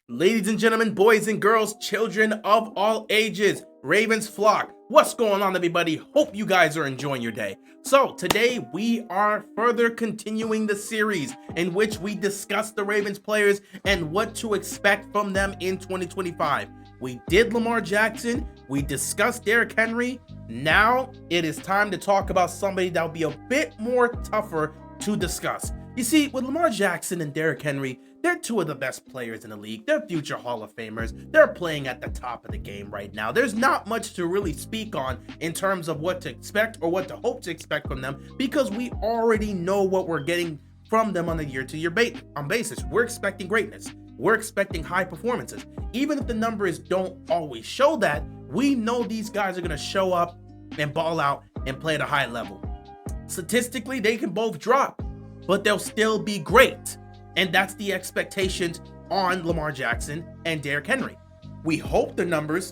Ladies and gentlemen, boys and girls, children of all ages, Ravens flock, what's going on, everybody? Hope you guys are enjoying your day. So today we are further continuing the series in which we discuss the Ravens players and what to expect from them in 2025. We did Lamar Jackson, we discussed Derrick Henry. Now it is time to talk about somebody that'll be a bit more tougher to discuss. You see, with Lamar Jackson and Derrick Henry, they're two of the best players in the league. They're future Hall of Famers. They're playing at the top of the game right now. There's not much to really speak on in terms of what to expect or what to hope to expect from them because we already know what we're getting from them on a year-to-year basis. We're expecting greatness. We're expecting high performances. Even if the numbers don't always show that, we know these guys are going to show up and ball out and play at a high level. Statistically, they can both drop, but they'll still be great. And that's the expectations on Lamar Jackson and Derrick Henry. We hope the numbers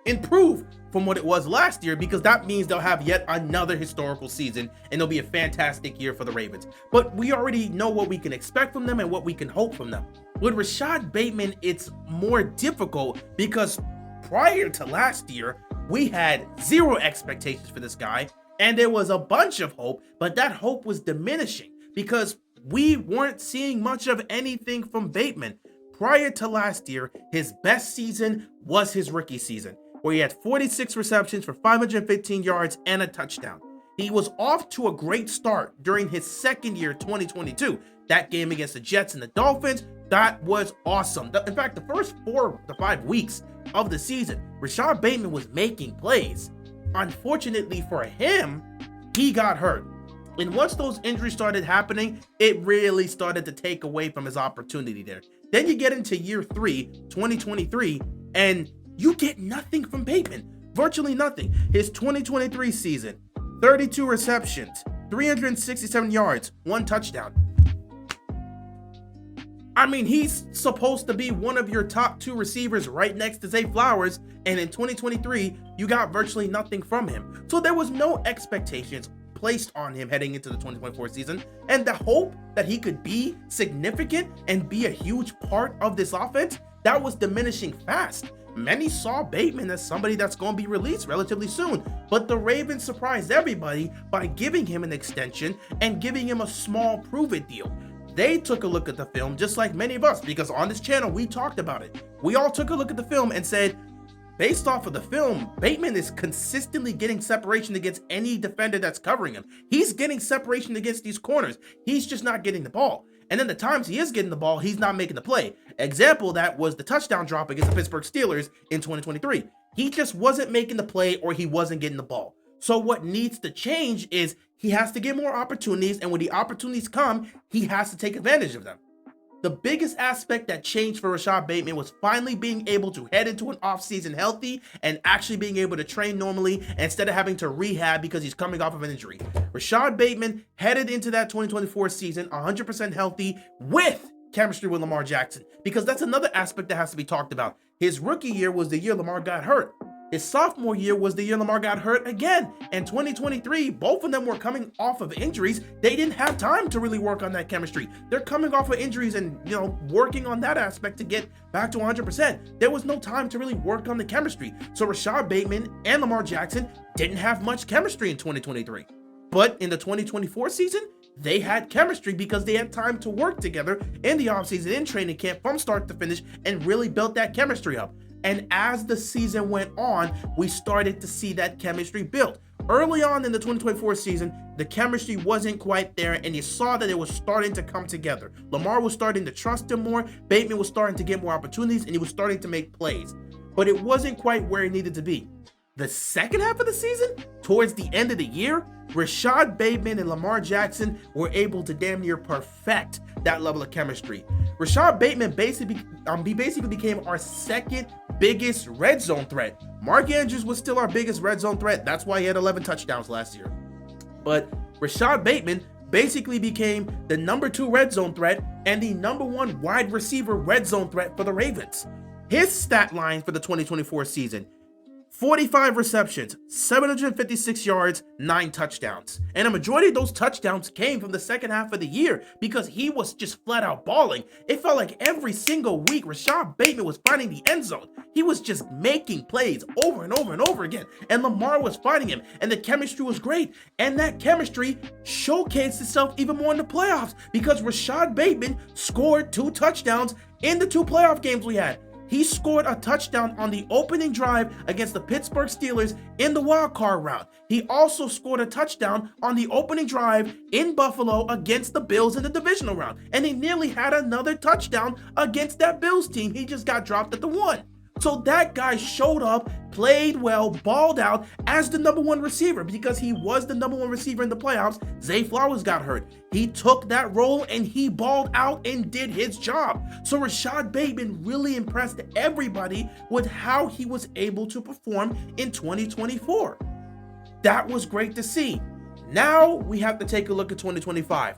improve from what it was last year because that means they'll have yet another historical season and it'll be a fantastic year for the Ravens. But we already know what we can expect from them and what we can hope from them. With Rashod Bateman, it's more difficult because prior to last year, we had zero expectations for this guy and there was a bunch of hope, but that hope was diminishing because we weren't seeing much of anything from Bateman. Prior to last year, his best season was his rookie season, where he had 46 receptions for 515 yards and a touchdown. He was off to a great start during his second year, 2022. That game against the Jets and the Dolphins, that was awesome. In fact, the first 4 to 5 weeks of the season, Rashod Bateman was making plays. Unfortunately for him, he got hurt. And once those injuries started happening, it really started to take away from his opportunity there. Then you get into year 3, 2023, and you get nothing from Bateman. Virtually nothing. His 2023 season, 32 receptions, 367 yards, 1 touchdown. I mean, he's supposed to be one of your top 2 receivers right next to Zay Flowers, and in 2023, you got virtually nothing from him. So there was no expectations placed on him heading into the 2024 season, and the hope that he could be significant and be a huge part of this offense, that was diminishing fast. Many saw Bateman as somebody that's going to be released relatively soon, but the Ravens surprised everybody by giving him an extension and giving him a small prove-it deal. They took a look at the film just like many of us, because on this channel we talked about it. We all took a look at the film and said, based off of the film, Bateman is consistently getting separation against any defender that's covering him. He's getting separation against these corners. He's just not getting the ball. And then the times he is getting the ball, he's not making the play. Example of that was the touchdown drop against the Pittsburgh Steelers in 2023. He just wasn't making the play or he wasn't getting the ball. So what needs to change is he has to get more opportunities, and when the opportunities come, he has to take advantage of them. The biggest aspect that changed for Rashod Bateman was finally being able to head into an offseason healthy and actually being able to train normally instead of having to rehab because he's coming off of an injury. Rashod Bateman headed into that 2024 season 100% healthy with chemistry with Lamar Jackson, because that's another aspect that has to be talked about. His rookie year was the year Lamar got hurt. His sophomore year was the year Lamar got hurt again. And 2023, both of them were coming off of injuries. They didn't have time to really work on that chemistry. They're coming off of injuries and, working on that aspect to get back to 100%. There was no time to really work on the chemistry. So Rashod Bateman and Lamar Jackson didn't have much chemistry in 2023. But in the 2024 season, they had chemistry because they had time to work together in the offseason, in training camp, from start to finish, and really built that chemistry up. And as the season went on, we started to see that chemistry build. Early on in the 2024 season, the chemistry wasn't quite there, and you saw that it was starting to come together. Lamar was starting to trust him more, Bateman was starting to get more opportunities, and he was starting to make plays. But it wasn't quite where it needed to be. The second half of the season, towards the end of the year, Rashod Bateman and Lamar Jackson were able to damn near perfect that level of chemistry. Rashod Bateman basically became our second biggest red zone threat. Mark Andrews was still our biggest red zone threat. That's why he had 11 touchdowns last year. But Rashod Bateman basically became the number 2 red zone threat and the number 1 wide receiver red zone threat for the Ravens. His stat line for the 2024 season, 45 receptions, 756 yards, 9 touchdowns. And a majority of those touchdowns came from the second half of the year because he was just flat out balling. It felt like every single week Rashod Bateman was finding the end zone. He was just making plays over and over and over again. And Lamar was fighting him. And the chemistry was great. And that chemistry showcased itself even more in the playoffs because Rashod Bateman scored 2 touchdowns in the 2 playoff games we had. He scored a touchdown on the opening drive against the Pittsburgh Steelers in the wild card round. He also scored a touchdown on the opening drive in Buffalo against the Bills in the divisional round. And he nearly had another touchdown against that Bills team. He just got dropped at the 1. So that guy showed up, played well, balled out as the #1 receiver because he was the #1 receiver in the playoffs. Zay Flowers got hurt. He took that role and he balled out and did his job. So Rashod Bateman really impressed everybody with how he was able to perform in 2024. That was great to see. Now we have to take a look at 2025.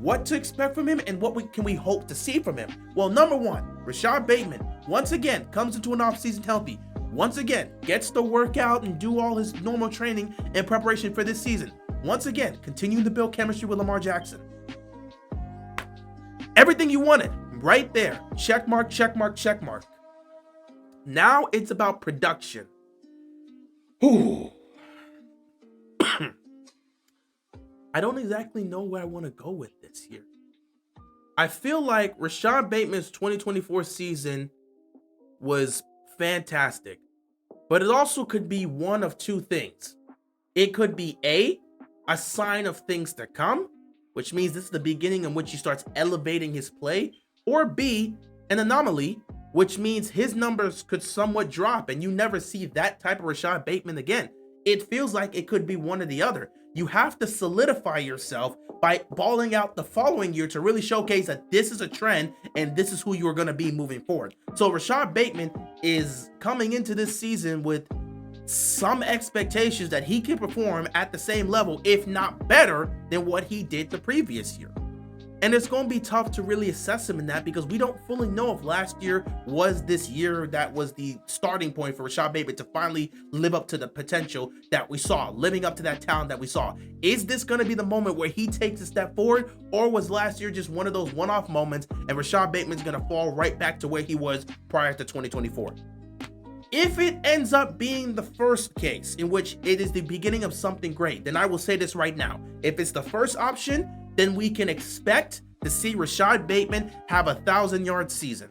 What to expect from him and what can we hope to see from him? Well, number 1, Rashod Bateman, once again, comes into an offseason healthy. Once again, gets to work out and do all his normal training in preparation for this season. Once again, continuing to build chemistry with Lamar Jackson. Everything you wanted, right there. Check mark, check mark, check mark. Now it's about production. Ooh. I don't exactly know where I want to go with this here. I feel like Rashod Bateman's 2024 season was fantastic, but it also could be one of 2 things. It could be a sign of things to come, which means this is the beginning in which he starts elevating his play, or B, an anomaly, which means his numbers could somewhat drop and you never see that type of Rashod Bateman again. It feels like it could be one or the other. You have to solidify yourself by balling out the following year to really showcase that this is a trend and this is who you're going to be moving forward. So Rashod Bateman is coming into this season with some expectations that he can perform at the same level, if not better than what he did the previous year. And it's going to be tough to really assess him in that because we don't fully know if last year was this year that was the starting point for Rashod Bateman to finally live up to the potential that we saw, living up to that talent that we saw. Is this going to be the moment where he takes a step forward, or was last year just one of those one-off moments and Rashod Bateman's going to fall right back to where he was prior to 2024? If it ends up being the first case in which it is the beginning of something great, then I will say this right now. If it's the first option, then we can expect to see Rashod Bateman have a 1,000-yard season.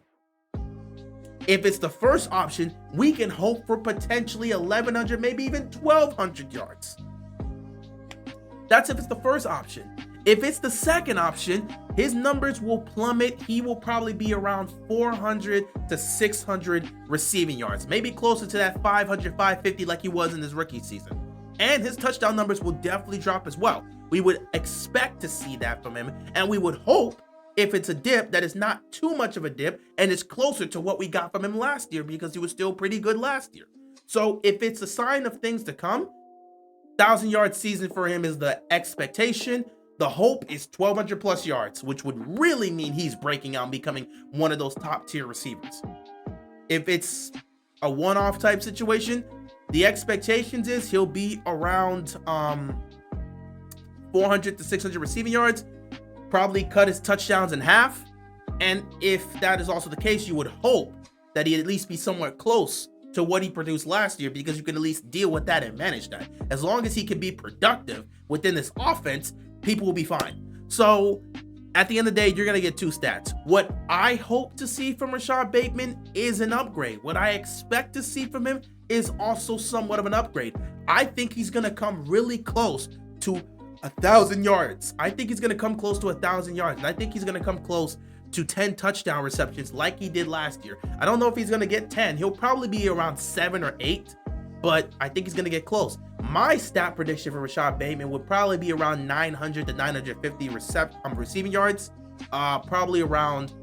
If it's the first option, we can hope for potentially 1,100, maybe even 1,200 yards. That's if it's the first option. If it's the second option, his numbers will plummet. He will probably be around 400 to 600 receiving yards, maybe closer to that 500, 550 like he was in his rookie season. And his touchdown numbers will definitely drop as well. We would expect to see that from him, and we would hope, if it's a dip, that it's not too much of a dip and it's closer to what we got from him last year because he was still pretty good last year. So if it's a sign of things to come, 1,000-yard season for him is the expectation. The hope is 1,200 plus yards, which would really mean he's breaking out and becoming one of those top-tier receivers. If it's a one-off type situation, the expectations is he'll be around 400 to 600 receiving yards, probably cut his touchdowns in half. And if that is also the case, you would hope that he'd at least be somewhat close to what he produced last year because you can at least deal with that and manage that. As long as he can be productive within this offense, people will be fine. So at the end of the day, you're going to get 2 stats. What I hope to see from Rashod Bateman is an upgrade. What I expect to see from him is also somewhat of an upgrade. I think he's going to come really close to 1,000 yards. I think he's going to come close to 1,000 yards. And I think he's going to come close to 10 touchdown receptions like he did last year. I don't know if he's going to get 10. He'll probably be around 7 or 8, but I think he's going to get close. My stat prediction for Rashod Bateman would probably be around 900 to 950 receiving yards, probably around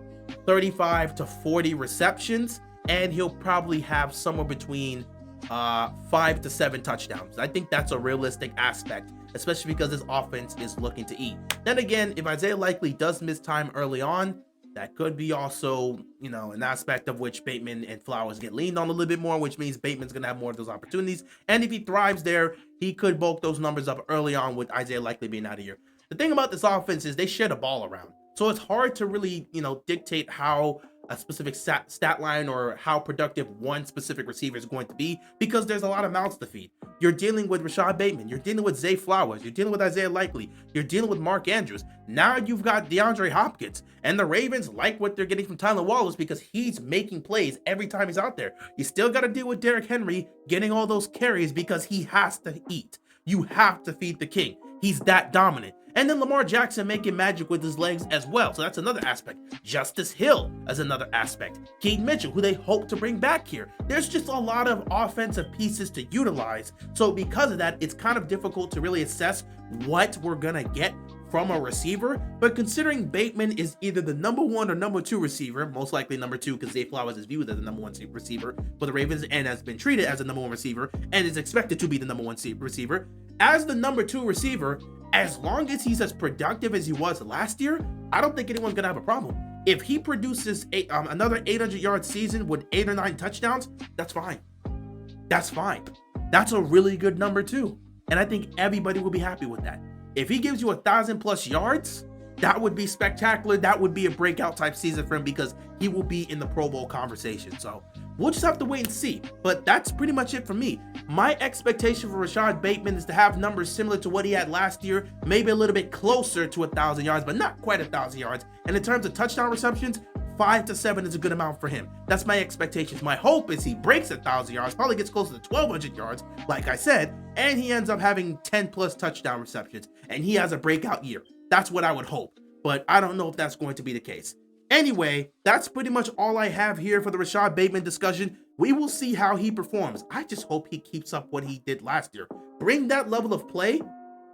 35 to 40 receptions, and he'll probably have somewhere between 5 to 7 touchdowns. I think that's a realistic aspect, especially because this offense is looking to eat. Then again, if Isaiah Likely does miss time early on, That could be also, an aspect of which Bateman and Flowers get leaned on a little bit more, which means Bateman's going to have more of those opportunities. And if he thrives there, he could bulk those numbers up early on with Isaiah likely being out of here. The thing about this offense is they share the ball around. So it's hard to really, dictate how a specific stat line or how productive one specific receiver is going to be because there's a lot of mouths to feed. You're dealing with Rashod Bateman. You're dealing with Zay Flowers. You're dealing with Isaiah Likely. You're dealing with Mark Andrews. Now you've got DeAndre Hopkins. And the Ravens like what they're getting from Tyler Wallace because he's making plays every time he's out there. You still got to deal with Derrick Henry getting all those carries because he has to eat. You have to feed the king. He's that dominant. And then Lamar Jackson making magic with his legs as well. So that's another aspect. Justice Hill is another aspect. Keaton Mitchell, who they hope to bring back here. There's just a lot of offensive pieces to utilize. So because of that, it's kind of difficult to really assess what we're going to get from a receiver. But considering Bateman is either the number 1 or number 2 receiver, most likely number 2 because Zay Flowers is viewed as the number 1 receiver for the Ravens and has been treated as the number 1 receiver and is expected to be the number 1 receiver. As the number 2 receiver, as long as he's as productive as he was last year, I don't think anyone's going to have a problem. If he produces another 800-yard season with 8 or 9 touchdowns, that's fine. That's fine. That's a really good number too. And I think everybody will be happy with that. If he gives you 1,000+ yards, that would be spectacular. That would be a breakout type season for him because he will be in the Pro Bowl conversation. So we'll just have to wait and see. But that's pretty much it for me. My expectation for Rashod Bateman is to have numbers similar to what he had last year, maybe a little bit closer to 1,000 yards, but not quite 1,000 yards. And in terms of touchdown receptions, 5 to 7 is a good amount for him. That's my expectations. My hope is he breaks 1,000 yards, probably gets closer to 1,200 yards, like I said, and he ends up having 10+ touchdown receptions, and he has a breakout year. That's what I would hope, but I don't know if that's going to be the case. Anyway, that's pretty much all I have here for the Rashod Bateman discussion. We will see how he performs. I just hope he keeps up what he did last year. Bring that level of play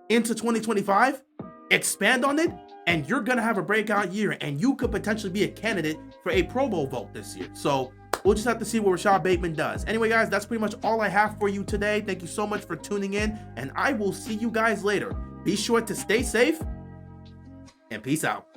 into 2025, expand on it, and you're going to have a breakout year, and you could potentially be a candidate for a Pro Bowl vote this year. So we'll just have to see what Rashod Bateman does. Anyway, guys, that's pretty much all I have for you today. Thank you so much for tuning in, and I will see you guys later. Be sure to stay safe, and peace out.